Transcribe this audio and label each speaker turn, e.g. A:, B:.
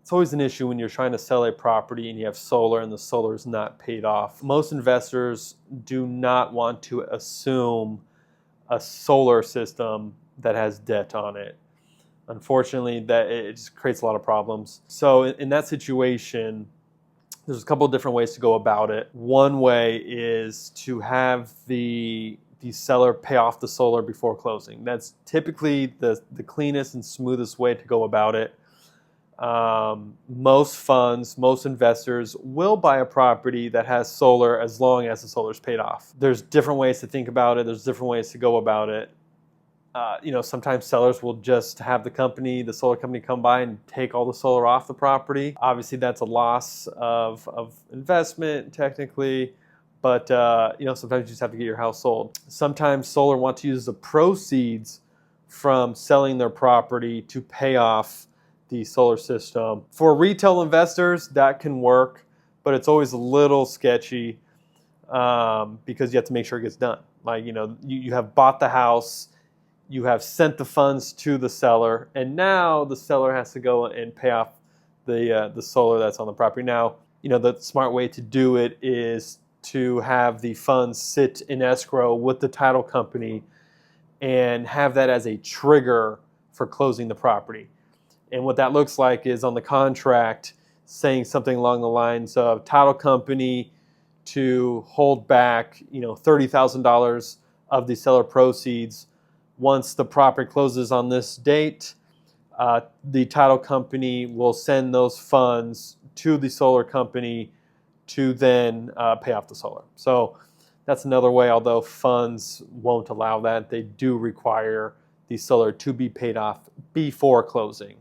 A: It's always an issue when you're trying to sell a property and you have solar and the solar is not paid off. Most investors do not want to assume a solar system that has debt on it. Unfortunately, it just creates a lot of problems. So in that situation, there's a couple of different ways to go about it. One way is to have the seller pay off the solar before closing. That's typically the cleanest and smoothest way to go about it. Most funds, most investors will buy a property that has solar as long as the solar is paid off. There's different ways to think about it. There's different ways to go about it. Sometimes sellers will just have the solar company come by and take all the solar off the property. Obviously, that's a loss of investment technically, but sometimes you just have to get your house sold. Sometimes solar want to use the proceeds from selling their property to pay off the solar system. For retail investors, that can work, but it's always a little sketchy because you have to make sure it gets done. Like, you have bought the house, you have sent the funds to the seller, and now the seller has to go and pay off the solar that's on the property. Now, the smart way to do it is to have the funds sit in escrow with the title company and have that as a trigger for closing the property. And what that looks like is on the contract saying something along the lines of title company to hold back, $30,000 of the seller proceeds. Once the property closes on this date, the title company will send those funds to the solar company to then pay off the solar. So that's another way, although funds won't allow that. They do require the solar to be paid off before closing.